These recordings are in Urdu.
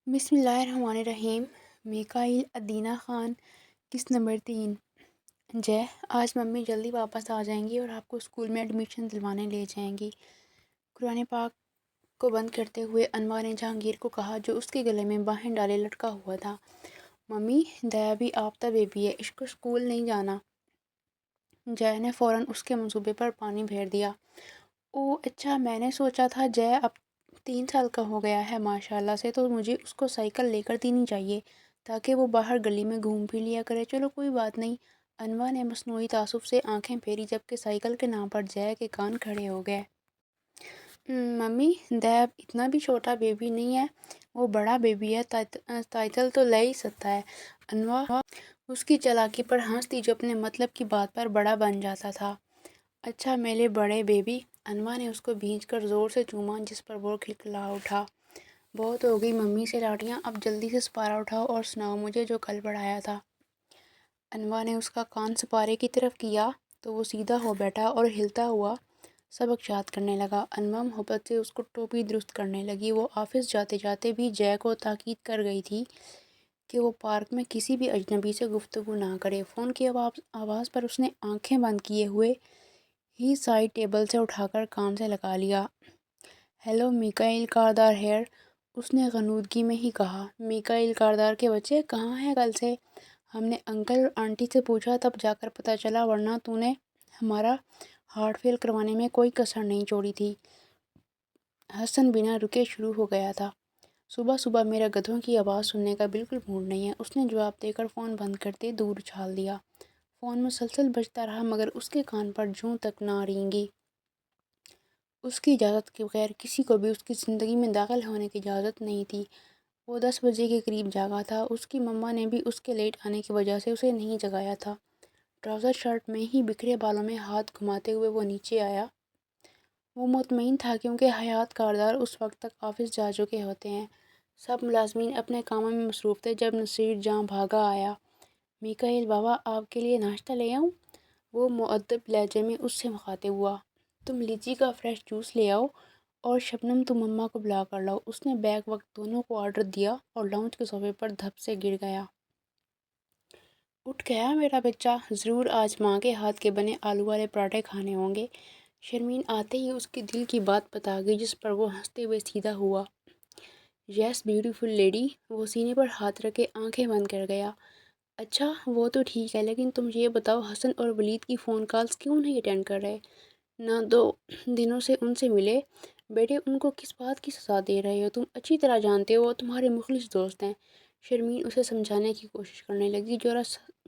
بسم اللہ الرحمن الرحیم۔ میکائیل ادینہ خان، قسط نمبر 3۔ جے، آج ممی جلدی واپس آ جائیں گی اور آپ کو اسکول میں ایڈمیشن دلوانے لے جائیں گی۔ قرآن پاک کو بند کرتے ہوئے انواع نے جہانگیر کو کہا جو اس کے گلے میں باہیں ڈالے لٹکا ہوا تھا۔ ممی، دیا بھی آفتہ بیبی ہے، اس کو اسکول نہیں جانا۔ جے نے فوراً اس کے منصوبے پر پانی پھیر دیا۔ اوہ اچھا، میں نے سوچا تھا جے اب 3 سال کا ہو گیا ہے ماشاءاللہ سے، تو مجھے اس کو سائیکل لے کر دینی چاہیے تاکہ وہ باہر گلی میں گھوم پھر لیا کرے۔ چلو کوئی بات نہیں، انواع نے مصنوعی تعصب سے آنکھیں پھیری جبکہ سائیکل کے نام پر جے کے کان کھڑے ہو گئے۔ ممی، دیب اتنا بھی چھوٹا بیبی نہیں ہے، وہ بڑا بیبی ہے، سائیکل تو لے ہی سکتا ہے۔ انواع اس کی چالاکی پر ہنستی جو اپنے مطلب کی بات پر بڑا بن جاتا تھا۔ اچھا میرے بڑے بیبی، انواع نے اس کو بھینچ کر زور سے چوما جس پر وہ کھلکھلا اٹھا۔ بہت ہو گئی ممی سے لاٹیاں، اب جلدی سے سپارہ اٹھاؤ اور سناؤ مجھے جو کل پڑھایا تھا۔ انواع نے اس کا کان سپارے کی طرف کیا تو وہ سیدھا ہو بیٹھا اور ہلتا ہوا سبق یاد کرنے لگا۔ انواع محبت سے اس کو ٹوپی درست کرنے لگی۔ وہ آفس جاتے جاتے بھی جے کو تاکید کر گئی تھی کہ وہ پارک میں کسی بھی اجنبی سے گفتگو نہ کرے۔ فون کی آواز پر اس نے آنکھیں بند کیے ہوئے ہی سائیڈ ٹیبل سے اٹھا کر کان سے لگا لیا۔ ہیلو، میکائیل کاردار ہیئر، اس نے غنودگی میں ہی کہا۔ میکائیل کاردار کے بچے کہاں ہیں کل سے؟ ہم نے انکل اور آنٹی سے پوچھا تب جا کر پتہ چلا، ورنہ تو نے ہمارا ہارٹ فیل کروانے میں کوئی کسر نہیں چھوڑی تھی۔ حسن بنا رکے شروع ہو گیا تھا۔ صبح صبح میرا گدھوں کی آواز سننے کا بالکل موڈ نہیں ہے، اس نے جواب دے کر فون بند کرتے دور اچھال دیا۔ فون مسلسل بجتا رہا مگر اس کے کان پر جوں تک نہ رینگی۔ اس کی اجازت کے بغیر کسی کو بھی اس کی زندگی میں داخل ہونے کی اجازت نہیں تھی۔ وہ 10 بجے کے قریب جاگا تھا۔ اس کی مما نے بھی اس کے لیٹ آنے کی وجہ سے اسے نہیں جگایا تھا۔ ٹراؤزر شرٹ میں ہی بکھرے بالوں میں ہاتھ گھماتے ہوئے وہ نیچے آیا۔ وہ مطمئن تھا کیونکہ حیات کاردار اس وقت تک آفس جا چکے ہوتے ہیں۔ سب ملازمین اپنے کاموں میں مصروف تھے جب نصیر جاں بھاگا آیا۔ میکائیل بابا، آپ کے لیے ناشتہ لے آؤں؟ وہ مؤدب لہجے میں اس سے مخاطب ہوا۔ تم لیچی کا فریش جوس لے آؤ اور شبنم تم مما کو بلا کر لاؤ۔ اس نے بیک وقت دونوں کو آرڈر دیا اور لاؤنج کے صوفے پر دھپ سے گر گیا۔ اٹھ گیا میرا بچہ؟ ضرور آج ماں کے ہاتھ کے بنے آلو والے پراٹھے کھانے ہوں گے۔ شرمین آتے ہی اس کے دل کی بات بتا گئی جس پر وہ ہنستے ہوئے سیدھا ہوا۔ یس بیوٹیفل لیڈی، وہ سینے پر ہاتھ رکھ کے آنکھیں بند کر گیا۔ اچھا وہ تو ٹھیک ہے، لیکن تم یہ بتاؤ حسن اور ولید کی فون کالز کیوں نہیں اٹینڈ کر رہے؟ نہ 2 دنوں سے ان سے ملے۔ بیٹے ان کو کس بات کی سزا دے رہے ہو؟ تم اچھی طرح جانتے ہو وہ تمہارے مخلص دوست ہیں۔ شرمین اسے سمجھانے کی کوشش کرنے لگی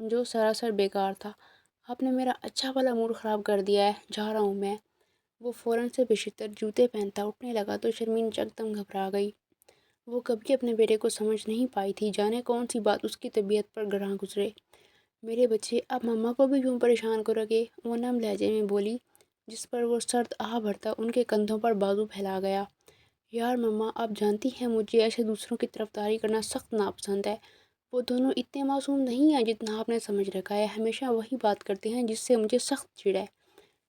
جو سراسر بیکار تھا۔ آپ نے میرا اچھا والا موڈ خراب کر دیا ہے، جا رہا ہوں میں۔ وہ فوراً سے بشتر جوتے پہنتا اٹھنے لگا تو شرمین یکدم گھبرا گئی۔ وہ کبھی اپنے بیٹے کو سمجھ نہیں پائی تھی، جانے کون سی بات اس کی طبیعت پر گراں گزرے۔ میرے بچے، اب مما کو بھی کیوں پریشان کرو گے؟ وہ نم لہجے میں بولی جس پر وہ سرد آہ بھرتا ان کے کندھوں پر بازو پھیلا گیا۔ یار مما، آپ جانتی ہیں مجھے ایسے دوسروں کی طرفداری کرنا سخت ناپسند ہے۔ وہ دونوں اتنے معصوم نہیں ہیں جتنا آپ نے سمجھ رکھا ہے، ہمیشہ وہی بات کرتے ہیں جس سے مجھے سخت چڑ ہے۔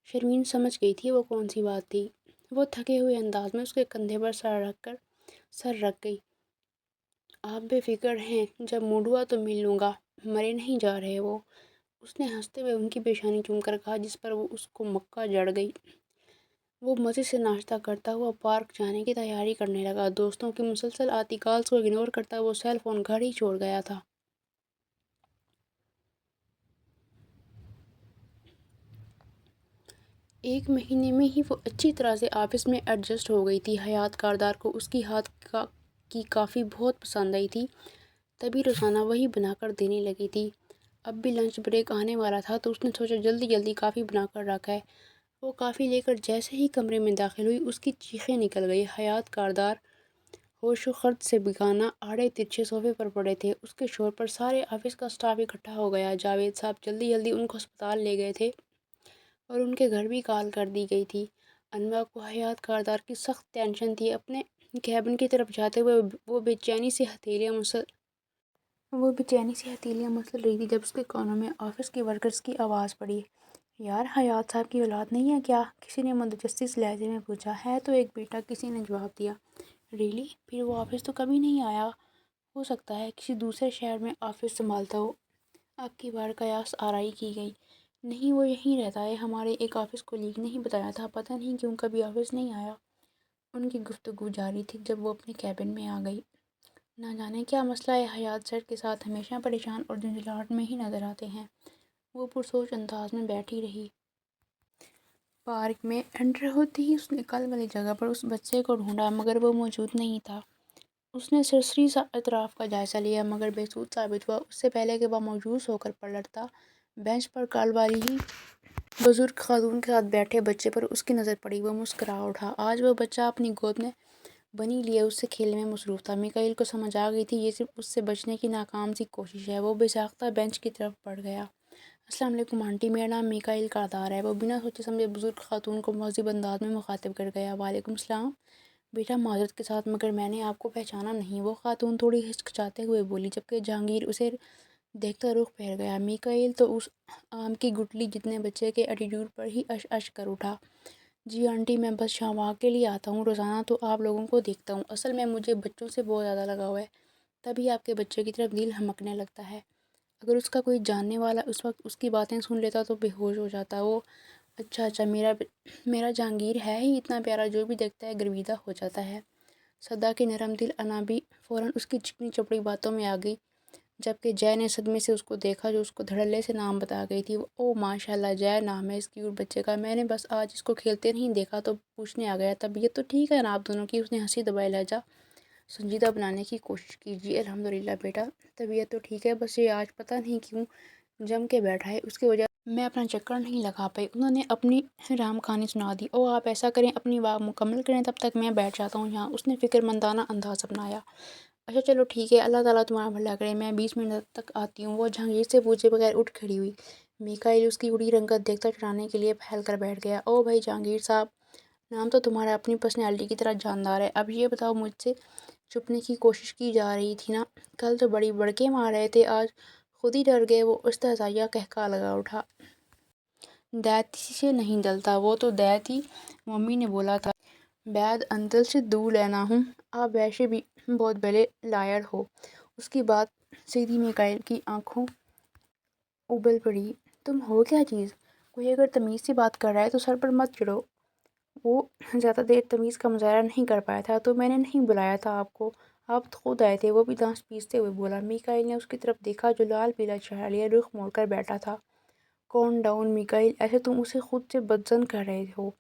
شرمین سمجھ گئی تھی وہ کون سی بات تھی۔ وہ تھکے ہوئے انداز میں اس کے کندھے پر سر رکھ گئی۔ آپ بے فکر ہیں، جب موڈ ہوا تو مل لوں گا، مرے نہیں جا رہے وہ۔ اس نے ہنستے ہوئے ان کی پیشانی چوم کر کہا جس پر وہ اس کو مکہ جڑ گئی۔ وہ مزے سے ناشتہ کرتا ہوا پارک جانے کی تیاری کرنے لگا۔ دوستوں کی مسلسل آتی کالز کو اگنور کرتا وہ سیل فون گھر ہی چھوڑ گیا تھا۔ 1 مہینے میں ہی وہ اچھی طرح سے آفس میں ایڈجسٹ ہو گئی تھی۔ حیات کاردار کو اس کی ہاتھ کی کافی بہت پسند آئی تھی، تبھی روزانہ وہی بنا کر دینے لگی تھی۔ اب بھی لنچ بریک آنے والا تھا تو اس نے سوچا جلدی جلدی کافی بنا کر رکھا ہے۔ وہ کافی لے کر جیسے ہی کمرے میں داخل ہوئی اس کی چیخیں نکل گئی۔ حیات کاردار ہوش و خرد سے بیگانہ آڑے ترچھے صوفے پر پڑے تھے۔ اس کے شور پر سارے آفس کا سٹاف اکٹھا ہو گیا۔ جاوید صاحب جلدی جلدی ان کو ہسپتال لے گئے تھے اور ان کے گھر بھی کال کر دی گئی تھی۔ انواع کو حیات کاردار کی سخت ٹینشن تھی۔ اپنے کیبن کی طرف جاتے ہوئے وہ بے چینی سے ہتھیلیاں مسل رہی تھی جب اس کے کانوں میں آفس کی ورکرز کی آواز پڑی۔ یار حیات صاحب کی اولاد نہیں ہے کیا؟ کسی نے متجسس لہجے میں پوچھا۔ ہے تو ایک بیٹا، کسی نے جواب دیا۔ ریئلی؟ پھر وہ آفس تو کبھی نہیں آیا؟ ہو سکتا ہے کسی دوسرے شہر میں آفس سنبھالتا ہو۔ آپ کی بار قیاس آرائی کی گئی۔ نہیں، وہ یہیں رہتا ہے، ہمارے ایک آفس کولیگ نے ہی بتایا تھا، پتہ نہیں کیوں کبھی آفس نہیں آیا۔ ان کی گفتگو جاری تھی جب وہ اپنے کیبن میں آ گئی۔ نہ جانے کیا مسئلہ ہے، حیات سر کے ساتھ ہمیشہ پریشان اور جھنجھلاہٹ میں ہی نظر آتے ہیں۔ وہ پرسوچ انداز میں بیٹھی رہی۔ پارک میں انٹر ہوتے ہی اس نے کل والی جگہ پر اس بچے کو ڈھونڈا مگر وہ موجود نہیں تھا۔ اس نے سرسری سا اطراف کا جائزہ لیا مگر بے سود ثابت ہوا۔ اس سے پہلے کہ وہ مایوس ہو کر پلٹتا، بینچ پر کال والی ہی بزرگ خاتون کے ساتھ بیٹھے بچے پر اس کی نظر پڑی۔ وہ مسکرا اٹھا۔ آج وہ بچہ اپنی گود میں بنی لیے اس سے کھیلنے میں مصروف تھا۔ میکائیل کو سمجھ آ گئی تھی یہ صرف اس سے بچنے کی ناکام سی کوشش ہے۔ وہ بے ساختہ بینچ کی طرف بڑھ گیا۔ السلام علیکم آنٹی، میرا نام میکائیل کردار ہے۔ وہ بنا سوچے سمجھے بزرگ خاتون کو مہذب انداز میں مخاطب کر گیا۔ وعلیکم السلام بیٹا، معذرت کے ساتھ مگر میں نے آپ کو پہچانا نہیں۔ وہ خاتون تھوڑی ہچکچاتے ہوئے بولی جبکہ جہانگیر اسے دیکھتا رخ پھیر گیا۔ میکائیل تو اس آم کی گٹلی جتنے بچے کے ایٹیٹیوڈ پر ہی اش اش کر اٹھا۔ جی آنٹی، میں بس شام واک کے لیے آتا ہوں، روزانہ تو آپ لوگوں کو دیکھتا ہوں، اصل میں مجھے بچوں سے بہت زیادہ لگاؤ ہے، تبھی آپ کے بچے کی طرف دل ہمکنے لگتا ہے۔ اگر اس کا کوئی جاننے والا اس وقت اس کی باتیں سن لیتا تو بے ہوش ہو جاتا۔ وہ اچھا میرا جہانگیر ہے ہی اتنا پیارا، جو بھی دیکھتا ہے گرویدہ ہو جاتا ہے۔ صدا کی نرم دل انا بھی فوراً اس کی چکنی چپڑی باتوں میں آ گئی جبکہ جے نے صدمے سے اس کو دیکھا جو اس کو دھڑلے سے نام بتا گئی تھی۔ او ماشاء اللہ، جے نام ہے اس کیوٹ بچے کا، میں نے بس آج اس کو کھیلتے نہیں دیکھا تو پوچھنے آ گیا۔ طبیعت تو ٹھیک ہے نا آپ دونوں کی؟ اس نے ہنسی دبائے لہجہ سنجیدہ بنانے کی کوشش کی۔ جی الحمدللہ بیٹا، طبیعت تو ٹھیک ہے، بس یہ آج پتہ نہیں کیوں جم کے بیٹھا ہے، اس کی وجہ میں اپنا چکر نہیں لگا پائی۔ انہوں نے اپنی رام کہانی سنا دی۔ او آپ ایسا کریں، اپنی بات مکمل کریں، تب تک میں بیٹھ جاتا ہوں یہاں۔ اس نے فکر مندانہ انداز اپنایا۔ اچھا چلو ٹھیک ہے، اللہ تعالیٰ تمہارا بھلا کرے، میں 20 منٹ تک آتی ہوں۔ وہ جہانگیر سے پوچھے بغیر اٹھ کھڑی ہوئی۔ میکائیل اس کی اڑی رنگت دیکھتا چڑھانے کے لیے پھیل کر بیٹھ گیا۔ او بھائی جہانگیر صاحب، نام تو تمہارا اپنی پرسنالٹی کی طرح جاندار ہے۔ اب یہ بتاؤ، مجھ سے چھپنے کی کوشش کی جا رہی تھی نا؟ کل تو بڑی بڑکے مار رہے تھے، آج خود ہی ڈر گئے۔ وہ استہزائیہ قہقہہ لگا اٹھا۔ دیتی سے نہیں ڈلتا، وہ تو دے تھی، ممی نے بولا تھا۔ بید انتل سے دور لینا ہوں، آپ ویسے بھی بہت بڑے لائر ہو۔ اس کی بات سیدھی میکائیل کی آنکھوں ابل پڑی۔ تم ہو کیا چیز؟ کوئی اگر تمیز سے بات کر رہا ہے تو سر پر مت چڑھو۔ وہ زیادہ دیر تمیز کا مظاہرہ نہیں کر پایا تھا۔ تو میں نے نہیں بلایا تھا آپ کو، آپ خود آئے تھے، وہ بھی دانت پیستے ہوئے بولا۔ میکائیل نے اس کی طرف دیکھا جو لال پیلا چہرہ لیے رخ موڑ کر بیٹھا تھا۔ کون ڈاؤن میکائیل، ایسے تم اسے خود سے بدظن کر رہے ہو۔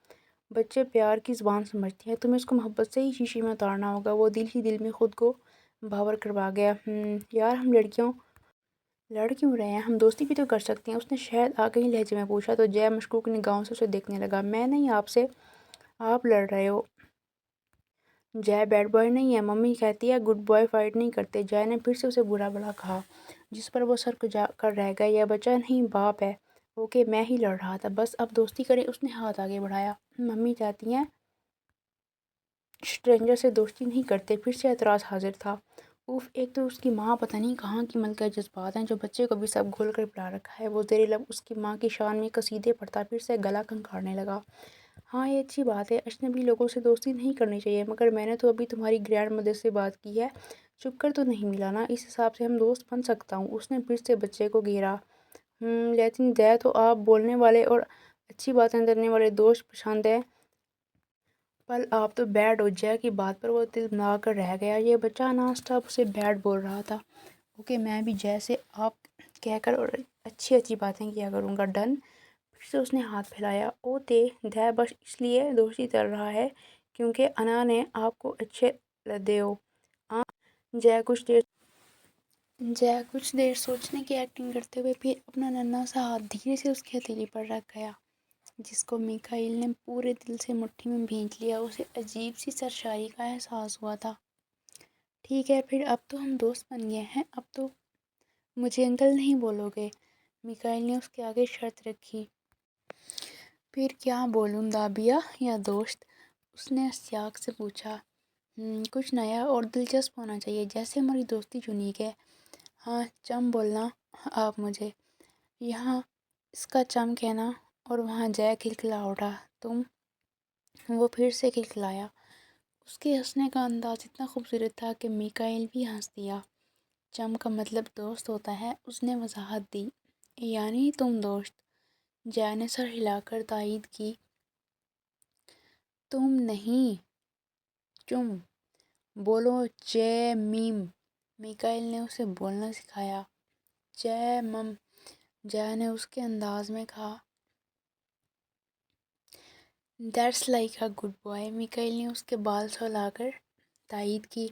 بچے پیار کی زبان سمجھتے ہیں، تمہیں اس کو محبت سے ہی شیشے میں اتارنا ہوگا۔ وہ دل ہی دل میں خود کو بھاور کروا گیا۔ یار ہم لڑ کیوں رہے ہیں، ہم دوستی بھی تو کر سکتے ہیں، اس نے شاید آگہی لہجے میں پوچھا تو جے مشکوک نگاہوں سے اسے دیکھنے لگا۔ میں نہیں آپ سے، آپ لڑ رہے ہو۔ جے بیڈ بوائے نہیں ہے، ممی کہتی ہے گڈ بوائے فائٹ نہیں کرتے۔ جے نے پھر سے اسے برا بھلا کہا جس پر وہ سر کھجا کر رہ گیا۔ یہ بچہ نہیں باپ ہے۔ اوکے، میں ہی لڑ رہا تھا، بس اب دوستی کریں۔ اس نے ہاتھ آگے بڑھایا۔ ممی کہتی ہیں اسٹرینجر سے دوستی نہیں کرتے۔ پھر سے اعتراض حاضر تھا۔ اوف، ایک تو اس کی ماں پتہ نہیں کہاں کی ملکہ جذبات ہیں جو بچے کو بھی سب گھول کر پلا رکھا ہے۔ وہ زیر لب اس کی ماں کی شان میں قصیدے پڑھتا پھر سے گلا کھنکھارنے لگا۔ ہاں یہ اچھی بات ہے، اجنبی لوگوں سے دوستی نہیں کرنی چاہیے، مگر میں نے تو ابھی تمہاری گرینڈ مدر سے بات کی ہے، چھپ کر تو نہیں ملا نا، اس حساب سے ہم دوست بن سکتا ہوں۔ اس نے پھر سے بچے کو گھیرا۔ لیکن دے تو آپ بولنے والے اور اچھی باتیں کرنے والے دوست پسند ہیں، پل آپ تو بیڈ ہو۔ جے کی بات پر وہ دل بنا کر رہ گیا۔ یہ بچہ نا اسٹاپ اسے بیڈ بول رہا تھا۔ اوکے، میں بھی جے سے آپ کہہ کر اور اچھی باتیں کیا کروں گا، ڈن۔ پھر سے اس نے ہاتھ پھیلایا۔ او دے بس اس لیے دوستی چل رہا ہے کیونکہ انا نے آپ کو اچھے لدے ہو۔ جے کچھ دیر سوچنے کی ایکٹنگ کرتے ہوئے پھر اپنا ننھا سا ہاتھ دھیرے سے اس کی ہتھیلی پر رکھ گیا جس کو میکائیل نے پورے دل سے مٹھی میں بھینچ لیا۔ اسے عجیب سی سرشاری کا احساس ہوا تھا۔ ٹھیک ہے پھر، اب تو ہم دوست بن گئے ہیں، اب تو مجھے انکل نہیں بولو گے؟ میکائیل نے اس کے آگے شرط رکھی۔ پھر کیا بولوں، دابیا یا دوست؟ اس نے استیاق سے پوچھا۔ کچھ نیا اور دلچسپ ہونا چاہیے، جیسے ہماری دوستی یونیک ہے۔ ہاں چم بولنا آپ مجھے۔ یہاں اس کا چم کہنا اور وہاں جے کھلکھلا اٹھا۔ تم؟ وہ پھر سے کھلکھلایا۔ اس کے ہنسنے کا انداز اتنا خوبصورت تھا کہ میکائیل بھی ہنس دیا۔ چم کا مطلب دوست ہوتا ہے، اس نے وضاحت دی۔ یعنی تم دوست؟ جے نے سر ہلا کر تائید کی۔ تم نہیں، چم، بولو چے میم۔ میکائل نے اسے بولنا سکھایا۔ چے مم، جے نے اس کے انداز میں کہا۔ That's like a good boy, Mikail نے اس کے بال سہلا کر تائید کی۔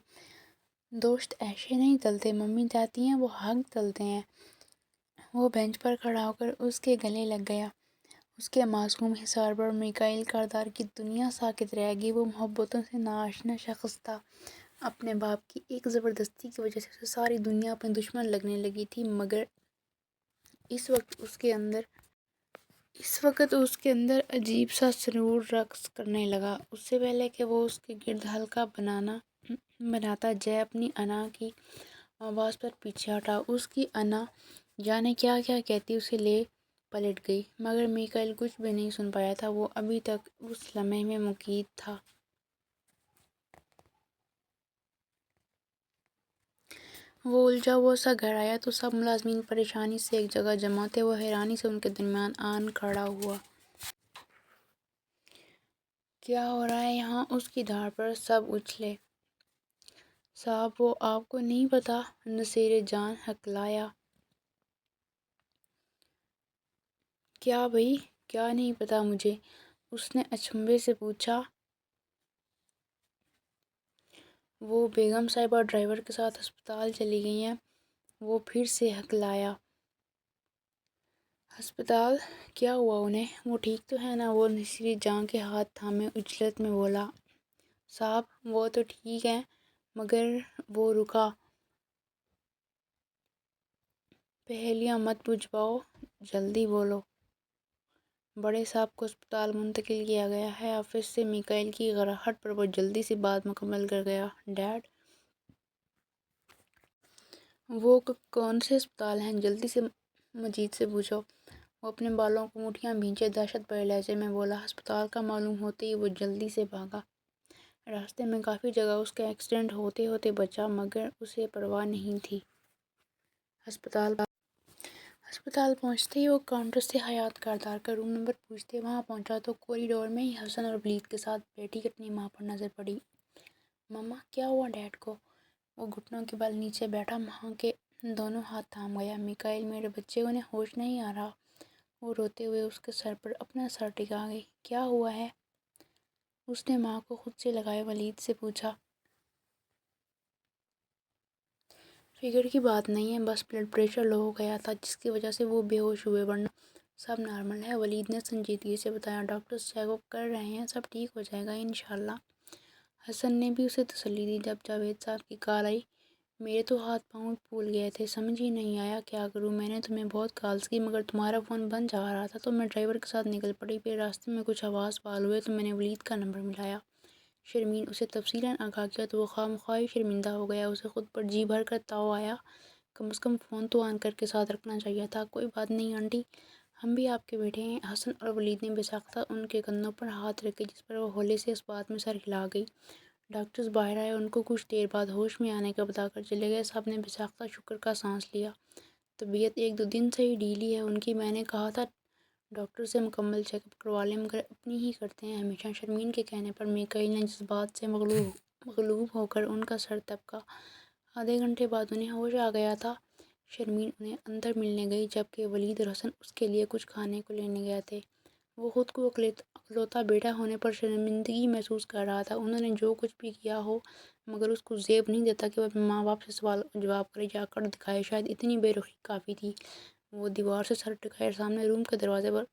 دوست ایسے نہیں تلتے، ممی چاہتی ہیں وہ حق تلتے ہیں۔ وہ بینچ پر کھڑا ہو کر اس کے گلے لگ گیا۔ اس کے معصوم حصار پر میکائل کردار کی دنیا ساکت رہ گئی۔ وہ محبتوں سے ناآشنا شخص تھا۔ اپنے باپ کی ایک زبردستی کی وجہ سے اسے ساری دنیا اپنی دشمن لگنے لگی تھی، مگر اس وقت اس کے اندر عجیب سا سرور رقص کرنے لگا۔ اس سے پہلے کہ وہ اس کے گرد حلقہ بناتا، جے اپنی انا کی آواز پر پیچھے ہٹا۔ اس کی انا جانے کیا کیا کہتی اسے لے پلٹ گئی، مگر میکائل کچھ بھی نہیں سن پایا تھا۔ وہ ابھی تک اس لمحے میں مقید تھا۔ وہ الجھا ہوا سا گھر آیا تو سب ملازمین پریشانی سے ایک جگہ جمع تھے۔ وہ حیرانی سے ان کے درمیان آن کھڑا ہوا۔ کیا ہو رہا ہے یہاں؟ اس کی دھاڑ پر سب اچھلے۔ صاحب وہ آپ کو نہیں پتہ؟ نصیر جان ہکلایا۔ کیا بھئی؟ کیا نہیں پتہ مجھے؟ اس نے اچنبھے سے پوچھا۔ وہ بیگم صاحبہ ڈرائیور کے ساتھ ہسپتال چلی گئی ہیں۔ وہ پھر سے ہکلایا۔ ہسپتال؟ کیا ہوا انہیں؟ وہ ٹھیک تو ہے نا؟ وہ نصیر جان کے ہاتھ تھامے عجلت میں بولا۔ صاحب وہ تو ٹھیک ہیں، مگر وہ رکا۔ پہیلیاں مت بجھواؤ، جلدی بولو۔ بڑے صاحب کو ہسپتال منتقل کیا گیا ہے۔ آفس سے میکائل کی غراہٹ پر وہ جلدی سے بات مکمل کر گیا۔ ڈیڈ؟ وہ کون سے ہسپتال ہیں؟ جلدی سے مجید سے پوچھو۔ وہ اپنے بالوں کو مٹھیاں بھینچے دہشت بھرے لہجے میں بولا۔ ہسپتال کا معلوم ہوتے ہی وہ جلدی سے بھاگا۔ راستے میں کافی جگہ اس کا ایکسیڈنٹ ہوتے ہوتے بچا، مگر اسے پرواہ نہیں تھی۔ ہسپتال پہنچتے ہی وہ کاؤنٹر سے حیات کردار کا روم نمبر پوچھتے وہاں پہنچا تو کوریڈور میں ہی حسن اور ولید کے ساتھ بیٹھی اپنی ماں پر نظر پڑی۔ ماما کیا ہوا ڈیڈ کو؟ وہ گھٹنوں کے بل نیچے بیٹھا ماں کے دونوں ہاتھ تھام گیا۔ میکائل میرے بچے کو انہیں ہوش نہیں آ رہا۔ وہ روتے ہوئے اس کے سر پر اپنا سر ٹکا گئی۔ کیا ہوا ہے؟ اس نے ماں کو خود سے لگائے ولید سے پوچھا۔ فکر کی بات نہیں ہے، بس بلڈ پریشر لو ہو گیا تھا جس کی وجہ سے وہ بے ہوش ہوئے، ورنہ سب نارمل ہے، ولید نے سنجیدگی سے بتایا۔ ڈاکٹرز چیک اپ کر رہے ہیں، سب ٹھیک ہو جائے گا انشاءاللہ۔ حسن نے بھی اسے تسلی دی۔ جب جاوید صاحب کی کال آئی، میرے تو ہاتھ پاؤں پھول گئے تھے، سمجھ ہی نہیں آیا کیا کروں۔ میں نے تمہیں بہت کالز کی مگر تمہارا فون بند جا رہا تھا تو میں ڈرائیور کے ساتھ نکل پڑی، پھر راستے میں کچھ حواس پال ہوئے تو میں نے ولید کا نمبر ملایا۔ شرمین اسے تفصیلاً آگاہ کیا تو وہ خواہ ہی شرمندہ ہو گیا۔ اسے خود پر جی بھر کر تاؤ آیا، کم از کم فون تو آن کر کے ساتھ رکھنا چاہیے تھا۔ کوئی بات نہیں آنٹی، ہم بھی آپ کے بیٹے ہیں۔ حسن اور ولید نے بے ساختہ ان کے کندھوں پر ہاتھ رکھے، جس پر وہ ہولے سے اس بات میں سر ہلا گئی۔ ڈاکٹرز باہر آئے، ان کو کچھ دیر بعد ہوش میں آنے کا بتا کر چلے گئے۔ سب نے بے ساختہ شکر کا سانس لیا۔ طبیعت ایک دو دن سے ہی ڈھیلی ہے ان کی، میں نے کہا تھا ڈاکٹر سے مکمل چیک اپ کروا لیں، مگر اپنی ہی کرتے ہیں ہمیشہ۔ شرمین کے کہنے پر میکائل نے جذبات سے مغلوب ہو کر ان کا سر دبکا۔ آدھے گھنٹے بعد انہیں ہوش آ گیا تھا۔ شرمین انہیں اندر ملنے گئی، جبکہ ولید اور حسن اس کے لیے کچھ کھانے کو لینے گئے تھے۔ وہ خود کو اکلوتا بیٹا ہونے پر شرمندگی محسوس کر رہا تھا۔ انہوں نے جو کچھ بھی کیا ہو، مگر اس کو زیب نہیں دیتا کہ وہ اپنے ماں باپ سے سوال جواب کرے یا کر دکھائے۔ شاید اتنی بے رخی کافی تھی۔ وہ دیوار سے سر ٹکائے سامنے روم کے دروازے پر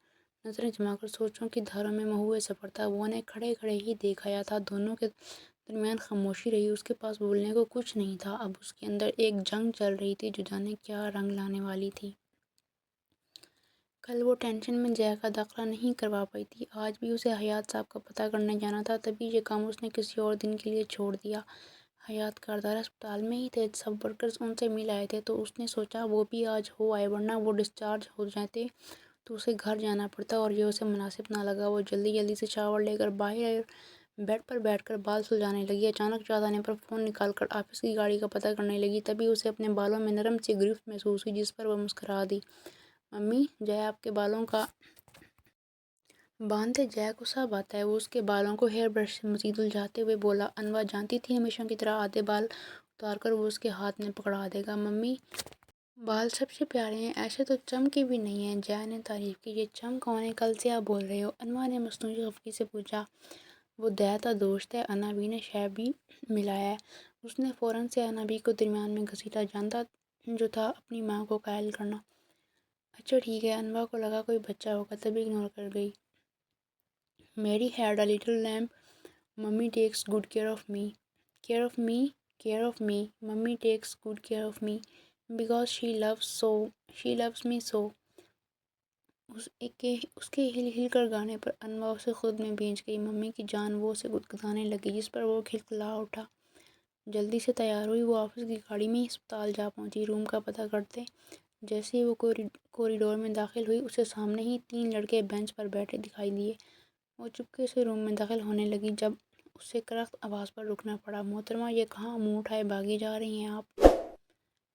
نظریں جما کر سوچوں کی دھاروں میں مہوئے سفر تھا۔ وہ انہیں کھڑے کھڑے ہی دیکھ آیا تھا۔ دونوں کے درمیان خاموشی رہی۔ اس کے پاس بولنے کو کچھ نہیں تھا۔ اب اس کے اندر ایک جنگ چل رہی تھی جو جانے کیا رنگ لانے والی تھی۔ کل وہ ٹینشن میں جے کا داخلہ نہیں کروا پائی تھی، آج بھی اسے حیات صاحب کا پتہ کرنے جانا تھا۔ تبھی یہ کام اس نے کسی اور دن کے لیے چھوڑ دیا۔ حیات کردار ہسپتال میں ہی تھے، سب ورکرز ان سے مل آئے تھے تو اس نے سوچا وہ بھی آج ہو آئے، ورنہ وہ ڈسچارج ہو جاتے تو اسے گھر جانا پڑتا اور یہ اسے مناسب نہ لگا۔ وہ جلدی سے شاور لے کر باہر بیڈ پر بیٹھ کر بال سلجھانے لگی۔ اچانک یاد آنے پر فون نکال کر آفس کی گاڑی کا پتہ کرنے لگی۔ تبھی اسے اپنے بالوں میں نرم سی گرفت محسوس ہوئی جس پر وہ مسکرا دی۔ ممی، جے آپ کے بالوں کا باندھتے جے کو سب آتا ہے۔ وہ اس کے بالوں کو ہیئر برش سے مزید الجھاتے ہوئے بولا۔ انوا جانتی تھی ہمیشہ کی طرح آدھے بال اتار کر وہ اس کے ہاتھ میں پکڑا دے گا۔ ممی، بال سب سے پیارے ہیں، ایسے تو چمکے بھی نہیں ہیں۔ جے نے تعریف کی۔ یہ چمک کون ہے؟ کل سے آپ بول رہے ہو؟ انوا نے مصنوعی خفگی سے پوچھا۔ وہ دیتا دوست ہے، انابی نے شے بھی ملایا ہے۔ اس نے فوراً سے انابی کو درمیان میں گھسیٹا، جانتا جو تھا اپنی ماں کو قائل کرنا۔ اچھا ٹھیک ہے، انوا کو لگا کوئی بچہ ہوگا، تبھی اگنور کر گئی۔ Mary had a little lamb, mummy takes good care of me. Care of me? Care of me, mummy takes good care of me because she loves me so. اس کے ہل ہل کر گانے پر انوا اسے خود میں بھیج گئی۔ ممی کی جان وہ اسے گدگدانے لگی جس پر وہ کھلکھلا اٹھا۔ جلدی سے تیار ہوئی، وہ آفس کی گاڑی میں ہسپتال جا پہنچی۔ روم کا پتہ کرتے جیسے ہی وہ کوریڈور میں داخل ہوئی، اسے سامنے ہی 3 لڑکے بینچ پر بیٹھے دکھائی دیے۔ وہ چپکے سے روم میں داخل ہونے لگی جب اسے کرخت آواز پر رکنا پڑا۔ محترمہ، یہ کہاں منہ اٹھائے بھاگی جا رہی ہیں آپ؟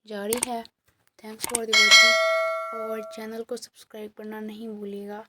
جاری ہے۔ تھینکس فار دی واچنگ اور چینل کو سبسکرائب کرنا نہیں بھولیے گا۔